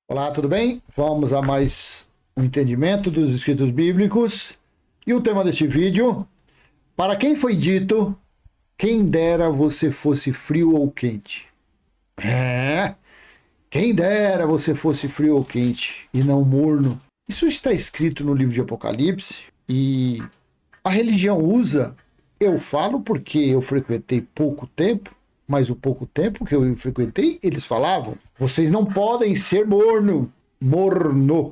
Olá, tudo bem? Vamos a mais um entendimento dos escritos bíblicos. E o tema deste vídeo: para quem foi dito, quem dera você fosse frio ou quente. Quem dera você fosse frio ou quente e não morno. Isso está escrito no livro de Apocalipse e a religião usa. Eu falo porque eu frequentei pouco tempo, mas o pouco tempo que eu frequentei, eles falavam: vocês não podem ser morno,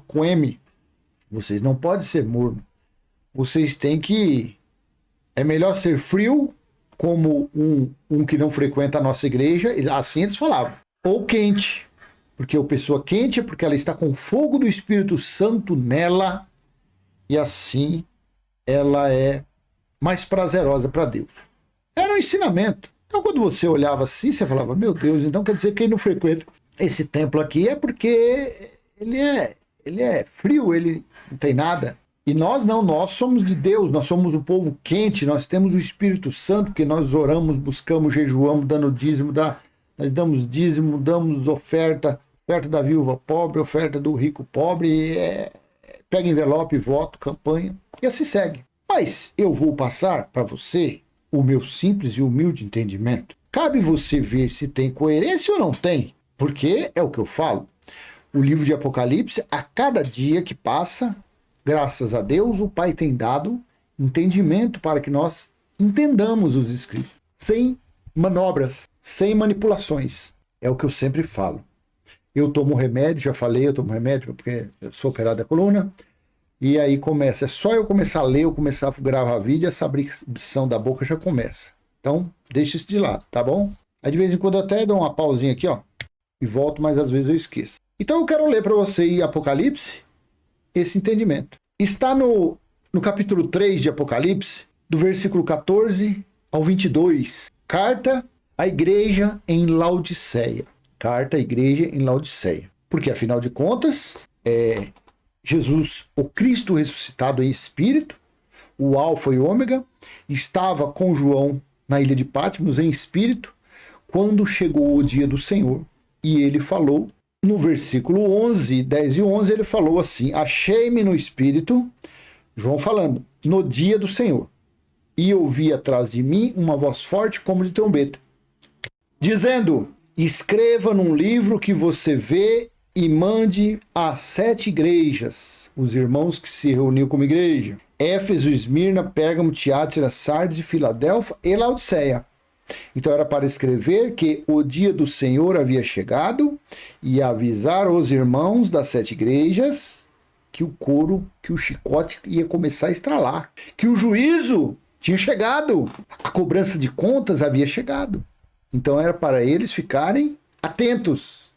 com M. Vocês não podem ser morno. Vocês têm que... É melhor ser frio, como um que não frequenta a nossa igreja, assim eles falavam. Ou quente, porque a pessoa quente é porque ela está com o fogo do Espírito Santo nela, e assim ela é mais prazerosa para Deus. Era um ensinamento. Então, quando você olhava assim, você falava: meu Deus, então quer dizer que quem não frequenta esse templo aqui é porque ele é frio, ele não tem nada. E nós não, nós somos de Deus, nós somos um povo quente, nós temos o Espírito Santo, porque nós oramos, buscamos, jejuamos, dando dízimo, nós damos dízimo, damos oferta da viúva pobre, oferta do rico pobre, pega envelope, voto, campanha, e assim segue. Mas eu vou passar para você o meu simples e humilde entendimento. Cabe você ver se tem coerência ou não tem, porque é o que eu falo. O livro de Apocalipse, a cada dia que passa, graças a Deus, o Pai tem dado entendimento para que nós entendamos os escritos, sem manobras, sem manipulações. É o que eu sempre falo. Eu tomo remédio, já falei, eu tomo remédio porque eu sou operado da coluna. E aí começa, é só eu começar a ler, eu começar a gravar vídeo, essa abrição da boca já começa. Então, deixa isso de lado, tá bom? Aí de vez em quando eu até dou uma pausinha aqui, ó, e volto, mas às vezes eu esqueço. Então eu quero ler para você em Apocalipse esse entendimento. Está no capítulo 3 de Apocalipse, do versículo 14 ao 22. Carta à igreja em Laodiceia. Carta à igreja em Laodiceia. Porque, afinal de contas, Jesus, o Cristo ressuscitado em espírito, o Alfa e o Ômega, estava com João na ilha de Patmos em espírito, quando chegou o dia do Senhor. E ele falou, no versículo 11, 10 e 11, ele falou assim: achei-me no espírito, João falando, no dia do Senhor, e ouvi atrás de mim uma voz forte como de trombeta, dizendo: escreva num livro que você vê e mande às 7 igrejas, os irmãos que se reuniu como igreja: Éfeso, Esmirna, Pérgamo, Tiátira, Sardes, Filadélfia e Laodiceia. Então era para escrever que o dia do Senhor havia chegado e avisar os irmãos das 7 igrejas que o couro, que o chicote ia começar a estralar, que o juízo tinha chegado, a cobrança de contas havia chegado. Então era para eles ficarem atentos,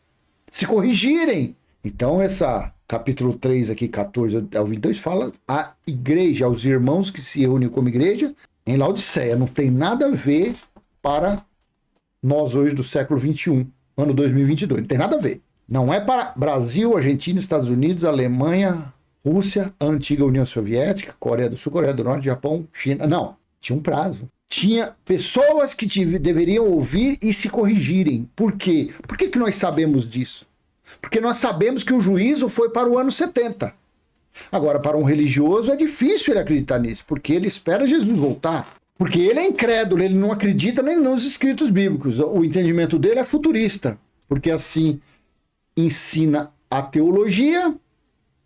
se corrigirem. Então essa capítulo 3 aqui, 14 ao 22, fala a igreja, aos irmãos que se reúnem como igreja em Laodiceia. Não tem nada a ver para nós hoje do século 21, ano 2022. Não tem nada a ver. Não é para Brasil, Argentina, Estados Unidos, Alemanha, Rússia, a antiga União Soviética, Coreia do Sul, Coreia do Norte, Japão, China. Não, tinha um prazo. Tinha pessoas que deveriam ouvir e se corrigirem. Por quê? Por que nós sabemos disso? Porque nós sabemos que o juízo foi para o ano 70. Agora, para um religioso é difícil ele acreditar nisso, porque ele espera Jesus voltar. Porque ele é incrédulo, ele não acredita nem nos escritos bíblicos. O entendimento dele é futurista, porque assim ensina a teologia,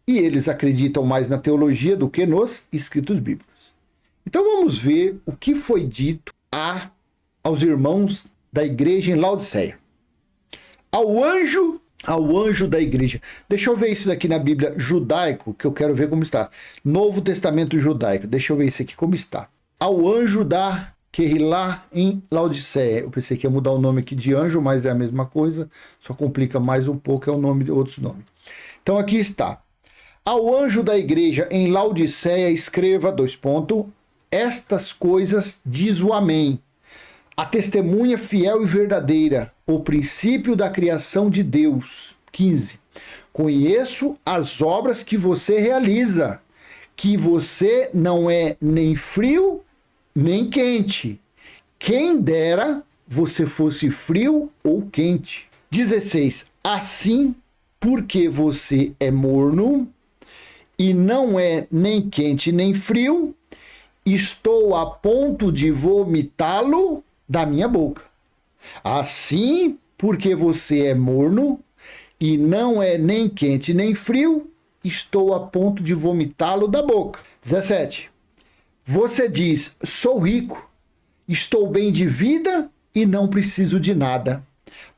e eles acreditam mais na teologia do que nos escritos bíblicos. Então vamos ver o que foi dito aos irmãos da igreja em Laodiceia. Ao anjo da igreja. Deixa eu ver isso daqui na Bíblia judaico, que eu quero ver como está. Novo Testamento judaico. Deixa eu ver isso aqui como está. Ao anjo da Querrilá em Laodiceia. Eu pensei que ia mudar o nome aqui de anjo, mas é a mesma coisa, só complica mais um pouco, é o nome de outros nomes. Então aqui está. Ao anjo da igreja em Laodiceia escreva, estas coisas diz o Amém, a testemunha fiel e verdadeira, o princípio da criação de Deus. 15. Conheço as obras que você realiza, que você não é nem frio nem quente. Quem dera você fosse frio ou quente. 16. Assim porque você é morno e não é nem quente nem frio, estou a ponto de vomitá-lo da minha boca. Assim, porque você é morno e não é nem quente nem frio, estou a ponto de vomitá-lo da boca. 17. Você diz, sou rico, estou bem de vida e não preciso de nada.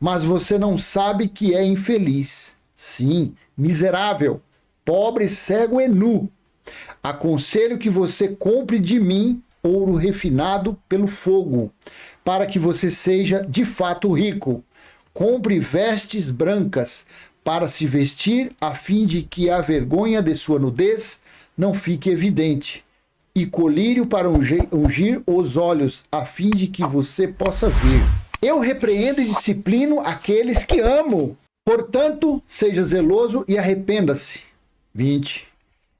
Mas você não sabe que é infeliz. Sim, miserável, pobre, cego e nu. Aconselho que você compre de mim ouro refinado pelo fogo, para que você seja de fato rico. Compre vestes brancas para se vestir, a fim de que a vergonha de sua nudez não fique evidente, e colírio para ungir os olhos, a fim de que você possa ver. Eu repreendo e disciplino aqueles que amo. Portanto, seja zeloso e arrependa-se. 20.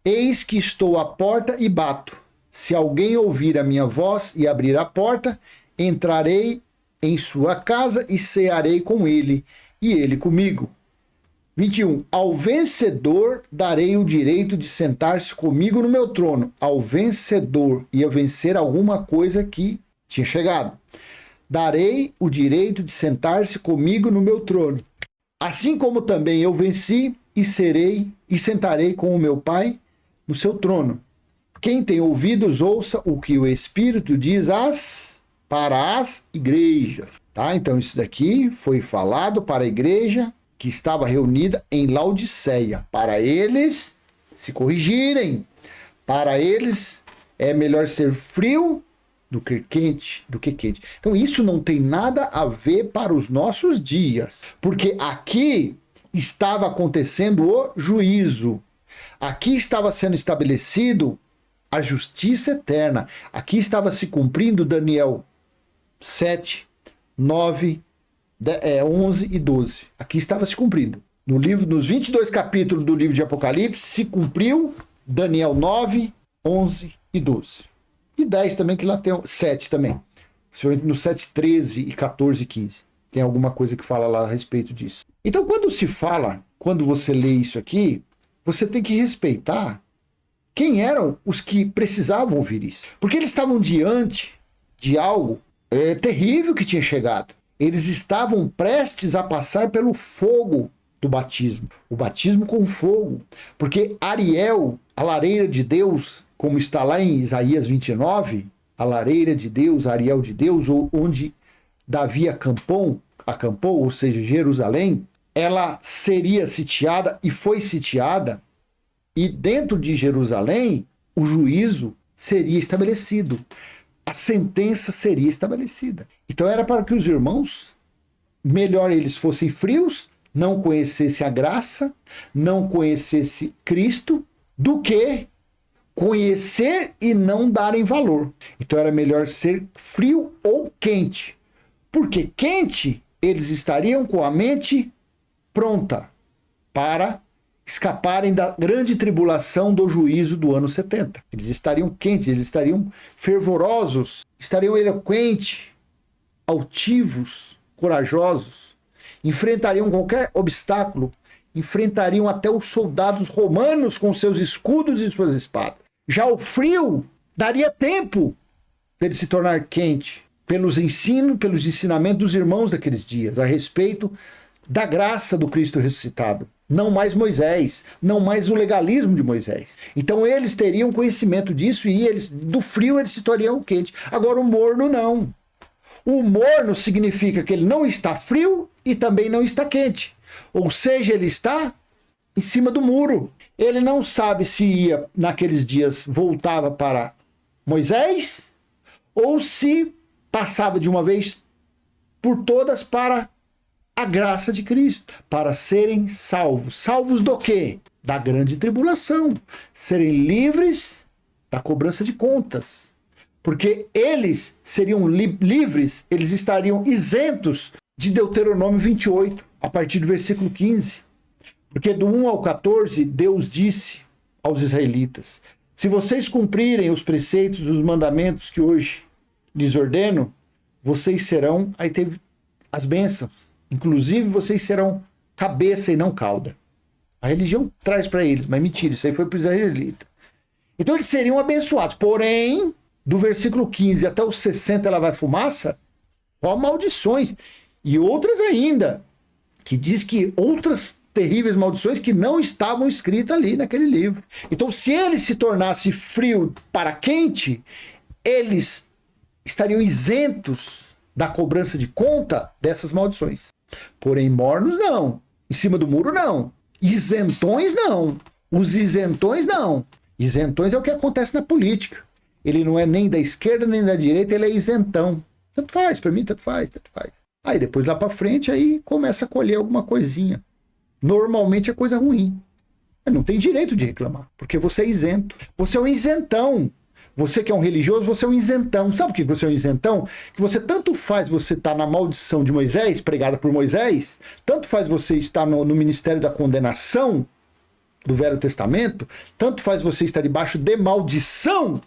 Eis que estou à porta e bato. Se alguém ouvir a minha voz e abrir a porta, entrarei em sua casa e cearei com ele, e ele comigo. 21. Ao vencedor darei o direito de sentar-se comigo no meu trono. Ao vencedor, ia vencer alguma coisa que tinha chegado. Darei o direito de sentar-se comigo no meu trono. Assim como também eu venci e sentarei com o meu Pai no seu trono. Quem tem ouvidos, ouça o que o Espírito diz para as igrejas. Tá? Então isso daqui foi falado para a igreja que estava reunida em Laodiceia, para eles se corrigirem. Para eles é melhor ser frio do que quente. Então isso não tem nada a ver para os nossos dias, porque aqui estava acontecendo o juízo. Aqui estava sendo estabelecido a justiça eterna. Aqui estava se cumprindo Daniel 7, 9, 11 e 12. Aqui estava se cumprindo. Nos 22 capítulos do livro de Apocalipse se cumpriu Daniel 9, 11 e 12. E 10 também, que lá tem 7 também. Principalmente no 7, 13 e 14 e 15. Tem alguma coisa que fala lá a respeito disso. Então, quando você lê isso aqui, você tem que respeitar quem eram os que precisavam ouvir isso. Porque eles estavam diante de algo terrível que tinha chegado. Eles estavam prestes a passar pelo fogo do batismo. O batismo com fogo. Porque Ariel, a lareira de Deus, como está lá em Isaías 29, a lareira de Deus, Ariel de Deus, onde Davi acampou, ou seja, Jerusalém, ela seria sitiada e foi sitiada, e dentro de Jerusalém o juízo seria estabelecido, a sentença seria estabelecida. Então era para que os irmãos, melhor eles fossem frios, não conhecessem a graça, não conhecessem Cristo, do que conhecer e não darem valor. Então era melhor ser frio ou quente. Porque quente, eles estariam com a mente pronta para escaparem da grande tribulação do juízo do ano 70. Eles estariam quentes, eles estariam fervorosos, estariam eloquentes, altivos, corajosos, enfrentariam qualquer obstáculo, enfrentariam até os soldados romanos com seus escudos e suas espadas. Já o frio daria tempo para ele se tornar quente, pelos ensinamentos dos irmãos daqueles dias, a respeito da graça do Cristo ressuscitado. Não mais Moisés, não mais o legalismo de Moisés. Então eles teriam conhecimento disso e do frio eles se tornariam quente. Agora o morno não. O morno significa que ele não está frio e também não está quente. Ou seja, ele está em cima do muro. Ele não sabe se ia, naqueles dias, voltava para Moisés ou se passava de uma vez por todas para a graça de Cristo, para serem salvos. Salvos do quê? Da grande tribulação. Serem livres da cobrança de contas. Porque eles seriam livres, eles estariam isentos de Deuteronômio 28, a partir do versículo 15. Porque do 1 ao 14, Deus disse aos israelitas: se vocês cumprirem os preceitos e os mandamentos que hoje lhes ordeno, vocês serão, aí teve as bênçãos, inclusive vocês serão cabeça e não cauda. A religião traz para eles, mas mentira, isso aí foi para os israelitas. Então eles seriam abençoados. Porém, do versículo 15 até os 60 ela vai fumaça, só maldições. E outras ainda, que diz que outras terríveis maldições que não estavam escritas ali naquele livro. Então, se ele se tornasse frio para quente, eles estariam isentos da cobrança de conta dessas maldições. Porém, mornos não. Em cima do muro, não. Isentões, não. Os isentões, não. Isentões é o que acontece na política. Ele não é nem da esquerda nem da direita, ele é isentão. Tanto faz, para mim, tanto faz, tanto faz. Aí depois lá para frente, aí começa a colher alguma coisinha. Normalmente é coisa ruim. Mas não tem direito de reclamar, porque você é isento. Você é um isentão. Você que é um religioso, você é um isentão. Sabe por que você é um isentão? Que você tanto faz você estar na maldição de Moisés, pregada por Moisés, tanto faz você estar no ministério da condenação do Velho Testamento, tanto faz você estar debaixo de maldição,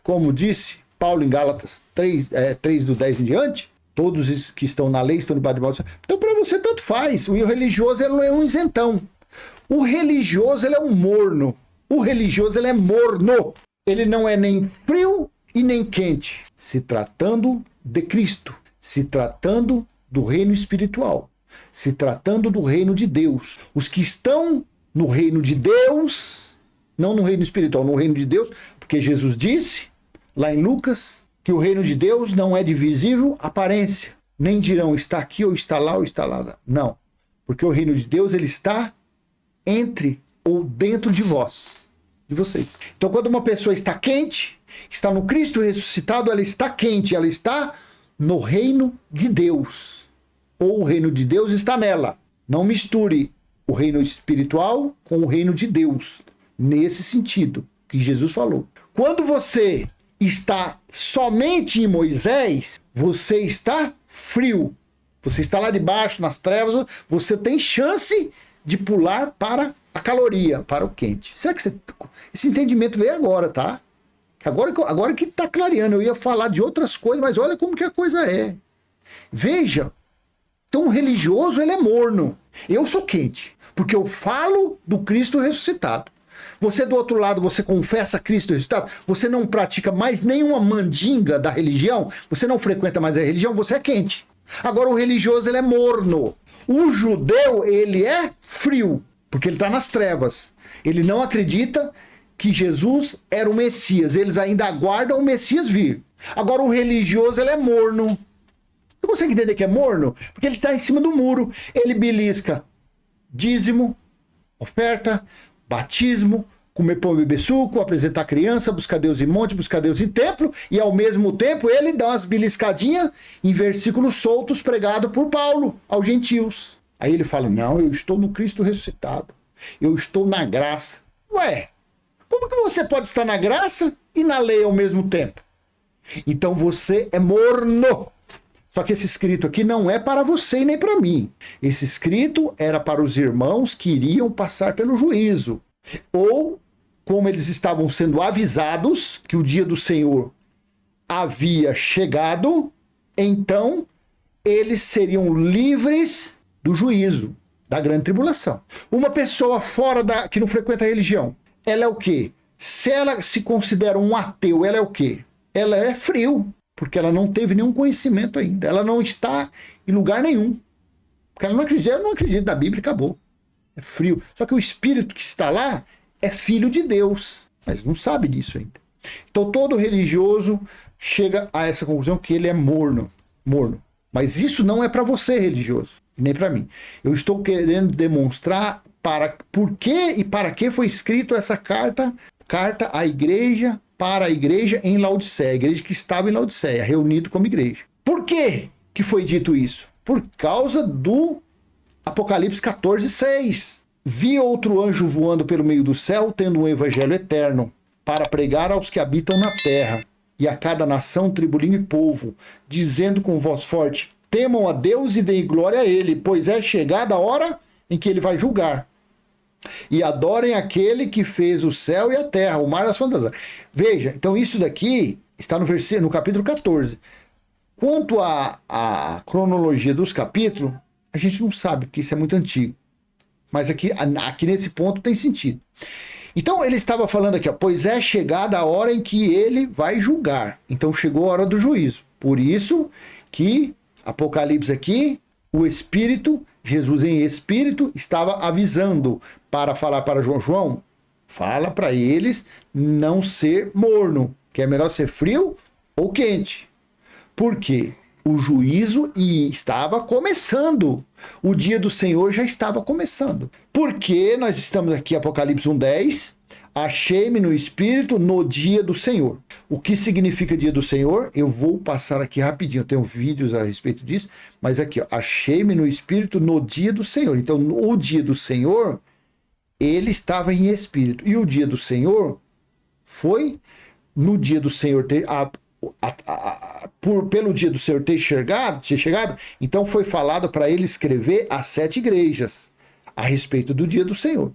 como disse Paulo em Gálatas 3 do 10 em diante, todos os que estão na lei estão debaixo de maldição. Então para você tanto faz. O religioso ele não é um isentão. O religioso ele é um morno. O religioso ele é morno. Ele não é nem frio e nem quente. Se tratando de Cristo, se tratando do reino espiritual, se tratando do reino de Deus. Os que estão no reino de Deus, não no reino espiritual, no reino de Deus, porque Jesus disse, lá em Lucas, que o reino de Deus não é de visível aparência. Nem dirão, está aqui ou está lá ou está lá. Não, porque o reino de Deus ele está entre ou dentro de vós, de vocês. Então quando uma pessoa está quente, está no Cristo ressuscitado, ela está quente, ela está no reino de Deus. Ou o reino de Deus está nela. Não misture o reino espiritual com o reino de Deus. Nesse sentido que Jesus falou. Quando você está somente em Moisés, você está frio. Você está lá debaixo, nas trevas, você tem chance de pular para a caloria, para o quente. Será que esse entendimento veio agora, tá? Agora que está clareando. Eu ia falar de outras coisas, mas olha como que a coisa é. Veja, então o religioso ele é morno. Eu sou quente, porque eu falo do Cristo ressuscitado. Você do outro lado, você confessa Cristo ressuscitado, você não pratica mais nenhuma mandinga da religião, você não frequenta mais a religião, você é quente. Agora o religioso ele é morno. O judeu ele é frio, porque ele está nas trevas. Ele não acredita que Jesus era o Messias, eles ainda aguardam o Messias vir. Agora o religioso ele é morno. Você consegue entender que é morno? Porque ele está em cima do muro, ele belisca dízimo, oferta, batismo, comer pão e beber suco, apresentar criança, buscar Deus em monte, buscar Deus em templo, e ao mesmo tempo ele dá umas beliscadinhas em versículos soltos pregados por Paulo aos gentios. Aí ele fala, não, eu estou no Cristo ressuscitado, eu estou na graça. Ué, como que você pode estar na graça e na lei ao mesmo tempo? Então você é morno. Só que esse escrito aqui não é para você e nem para mim. Esse escrito era para os irmãos que iriam passar pelo juízo. Ou, como eles estavam sendo avisados que o dia do Senhor havia chegado, então eles seriam livres do juízo, da grande tribulação. Uma pessoa que não frequenta a religião, ela é o quê? Se ela se considera um ateu, ela é o quê? Ela é frio. Porque ela não teve nenhum conhecimento ainda. Ela não está em lugar nenhum. Porque ela não acredita, eu não acredito na Bíblia, acabou. É frio. Só que o espírito que está lá é filho de Deus. Mas não sabe disso ainda. Então todo religioso chega a essa conclusão que ele é morno. Morno. Mas isso não é para você, religioso. Nem para mim. Eu estou querendo demonstrar por que e para que foi escrito essa carta à igreja, para a igreja em Laodiceia, a igreja que estava em Laodiceia, reunido como igreja. Por que foi dito isso? Por causa do Apocalipse 14:6. Vi outro anjo voando pelo meio do céu, tendo um evangelho eterno, para pregar aos que habitam na terra, e a cada nação, tribo, língua e povo, dizendo com voz forte, temam a Deus e deem glória a ele, pois é chegada a hora em que ele vai julgar. E adorem aquele que fez o céu e a terra, o mar e as fontes das águas. Veja, então isso daqui está no capítulo 14. Quanto à cronologia dos capítulos, a gente não sabe, porque isso é muito antigo. Mas aqui nesse ponto tem sentido. Então ele estava falando aqui, ó, pois é chegada a hora em que ele vai julgar. Então chegou a hora do juízo. Por isso que Apocalipse aqui, o Espírito, Jesus em Espírito, estava avisando para falar para João, fala para eles não ser morno, que é melhor ser frio ou quente. Por quê? O juízo estava começando. O dia do Senhor já estava começando. Porque nós estamos aqui, Apocalipse 1:10, achei-me no Espírito no dia do Senhor. O que significa dia do Senhor? Eu vou passar aqui rapidinho, eu tenho vídeos a respeito disso, mas aqui, ó, achei-me no Espírito no dia do Senhor. Então, o dia do Senhor, ele estava em Espírito. E o dia do Senhor foi no dia do Senhor pelo dia do Senhor ter chegado, então foi falado para ele escrever as 7 igrejas a respeito do dia do Senhor.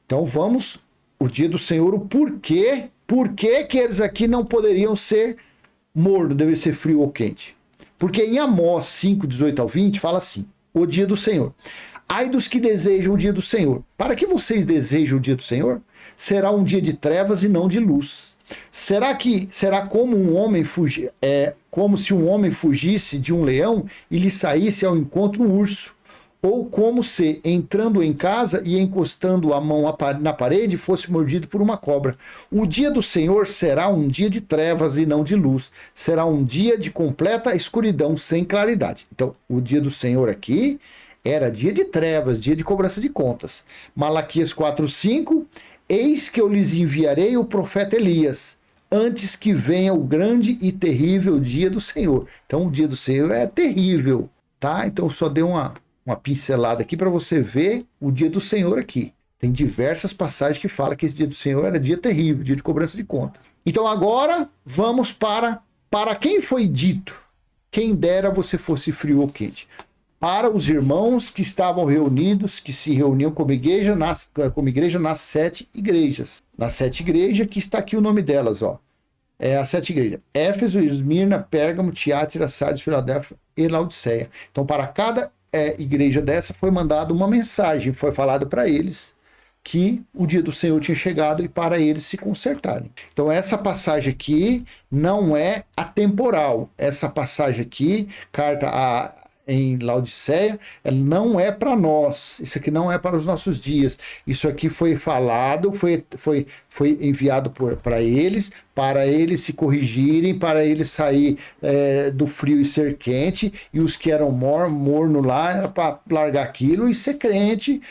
Então vamos, o dia do Senhor, o porquê que eles aqui não poderiam ser morno, deveriam ser frio ou quente. Porque em Amós 5:18-20 fala assim, o dia do Senhor. Ai dos que desejam o dia do Senhor. Para que vocês desejam o dia do Senhor? Será um dia de trevas e não de luz. Será como como se um homem fugisse de um leão e lhe saísse ao encontro um urso? Ou como se, entrando em casa e encostando a mão na parede, fosse mordido por uma cobra? O dia do Senhor será um dia de trevas e não de luz. Será um dia de completa escuridão, sem claridade. Então, o dia do Senhor aqui era dia de trevas, dia de cobrança de contas. Malaquias 4:5, eis que eu lhes enviarei o profeta Elias, antes que venha o grande e terrível dia do Senhor. Então, o dia do Senhor é terrível, tá? Então, eu só dei uma pincelada aqui para você ver o dia do Senhor aqui. Tem diversas passagens que falam que esse dia do Senhor era dia terrível, dia de cobrança de contas. Então, agora, vamos para quem foi dito, quem dera você fosse frio ou quente. Para os irmãos que estavam reunidos, que se reuniam como igreja nas 7 igrejas. Nas 7 igrejas, que está aqui o nome delas, ó. É as 7 igrejas. Éfeso, Esmirna, Pérgamo, Tiátira, Sardes, Filadélfia e Laodiceia. Então, para cada igreja dessa foi mandada uma mensagem, foi falado para eles que o dia do Senhor tinha chegado e para eles se consertarem. Então, essa passagem aqui não é atemporal. Essa passagem aqui, carta em Laodiceia, ela não é para nós, isso aqui não é para os nossos dias, isso aqui foi falado, foi enviado para eles se corrigirem, para eles sair do frio e ser quente, e os que eram morno lá, era para largar aquilo e ser quente,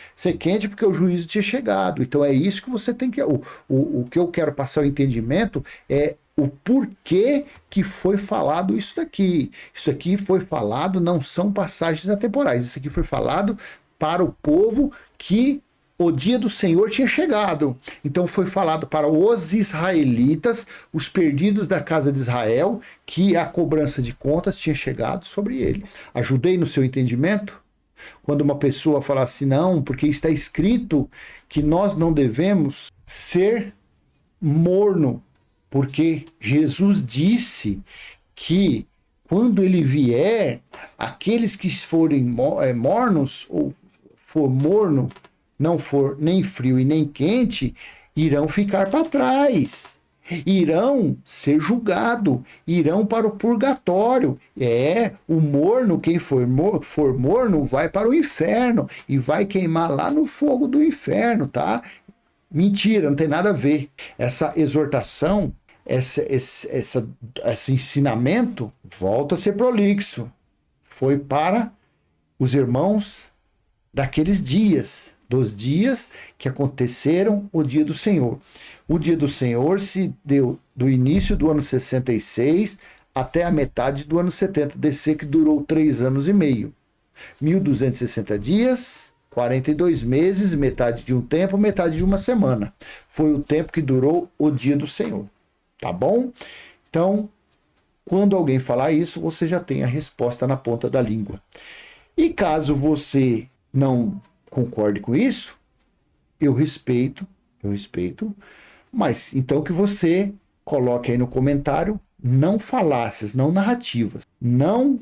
porque o juízo tinha chegado. Então é isso que você tem que... O que eu quero passar o entendimento é o porquê que foi falado isso daqui. Isso aqui foi falado, não são passagens atemporais. Isso aqui foi falado para o povo que o dia do Senhor tinha chegado. Então foi falado para os israelitas, os perdidos da casa de Israel, que a cobrança de contas tinha chegado sobre eles. Ajudei no seu entendimento? Quando uma pessoa fala assim, não, porque está escrito que nós não devemos ser morno, porque Jesus disse que quando ele vier, aqueles que forem mornos, ou for morno, não for nem frio e nem quente, irão ficar para trás. Irão ser julgados, irão para o purgatório. O morno, quem for morno, vai para o inferno e vai queimar lá no fogo do inferno, tá? Mentira, não tem nada a ver. Essa exortação, esse ensinamento, volta a ser prolixo. Foi para os irmãos daqueles dias, dos dias que aconteceram o dia do Senhor. O dia do Senhor se deu do início do ano 66 até a metade do ano 70, DC que durou 3 anos e meio. 1.260 dias, 42 meses, metade de um tempo, metade de uma semana. Foi o tempo que durou o dia do Senhor. Tá bom? Então, quando alguém falar isso, você já tem a resposta na ponta da língua. E caso você não concorde com isso, eu respeito, mas então que você coloque aí no comentário não falácias, não narrativas, não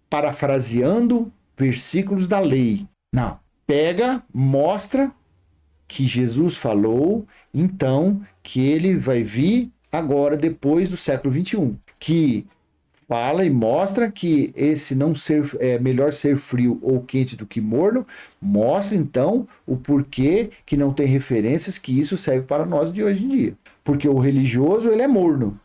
parafraseando versículos da lei. Não, pega, mostra que Jesus falou, então, que ele vai vir agora, depois do século XXI, que fala e mostra que esse não ser melhor ser frio ou quente do que morno, mostra então o porquê que não tem referências que isso serve para nós de hoje em dia. Porque o religioso, ele é morno.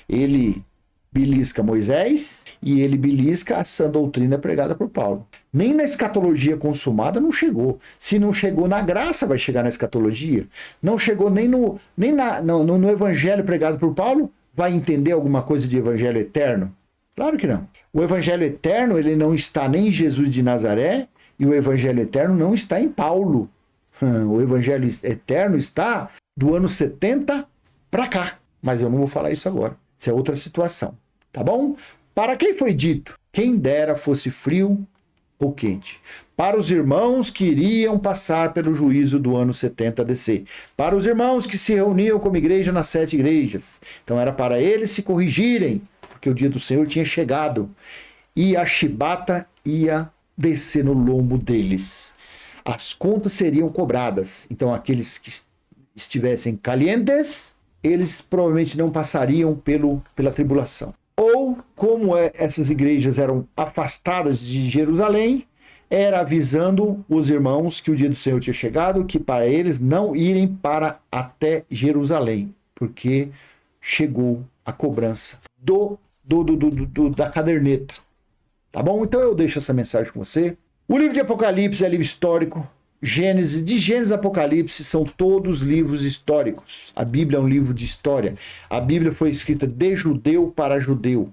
Ele belisca Moisés e ele belisca a sã doutrina pregada por Paulo. Nem na escatologia consumada não chegou. Se não chegou na graça, vai chegar na escatologia. Não chegou nem no evangelho pregado por Paulo, vai entender alguma coisa de evangelho eterno? Claro que não. O evangelho eterno, ele não está nem em Jesus de Nazaré, e o evangelho eterno não está em Paulo. O evangelho eterno está do ano 70 para cá. Mas eu não vou falar isso agora. Isso é outra situação. Tá bom? Para quem foi dito? Quem dera fosse frio ou quente. Para os irmãos que iriam passar pelo juízo do ano 70 DC. Para os irmãos que se reuniam como igreja nas 7 igrejas. Então era para eles se corrigirem, porque o dia do Senhor tinha chegado. E a chibata ia descer no lombo deles. As contas seriam cobradas. Então aqueles que estivessem calientes, eles provavelmente não passariam pela tribulação. Ou, como essas igrejas eram afastadas de Jerusalém, era avisando os irmãos que o dia do Senhor tinha chegado, que para eles não irem para até Jerusalém, porque chegou a cobrança da caderneta. Tá bom? Então eu deixo essa mensagem com você. O livro de Apocalipse é livro histórico. De Gênesis a Apocalipse são todos livros históricos. A Bíblia é um livro de história. A Bíblia foi escrita de judeu para judeu.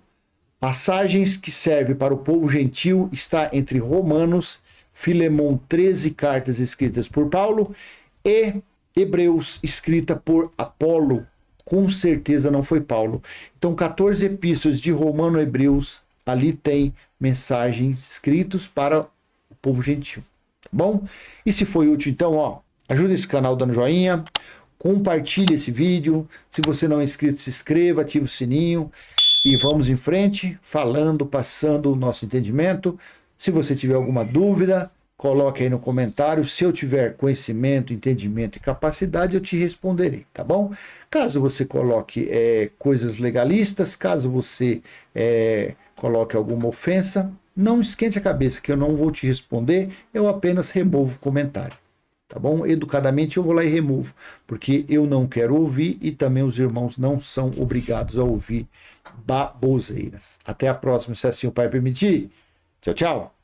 Passagens que servem para o povo gentil está entre Romanos, Filemão, 13 cartas escritas por Paulo e Hebreus, escrita por Apolo. Com certeza não foi Paulo. Então 14 epístolas de Romano e Hebreus, ali tem mensagens escritas para o povo gentil. Bom, e se foi útil, então, ajuda esse canal dando joinha, compartilhe esse vídeo, se você não é inscrito, se inscreva, ative o sininho e vamos em frente, falando, passando o nosso entendimento. Se você tiver alguma dúvida, coloque aí no comentário, se eu tiver conhecimento, entendimento e capacidade, eu te responderei, tá bom? Caso você coloque coisas legalistas, caso você coloque alguma ofensa, não esquente a cabeça que eu não vou te responder, eu apenas removo o comentário, tá bom? Educadamente eu vou lá e removo, porque eu não quero ouvir e também os irmãos não são obrigados a ouvir baboseiras. Até a próxima, se assim o Pai permitir. Tchau, tchau.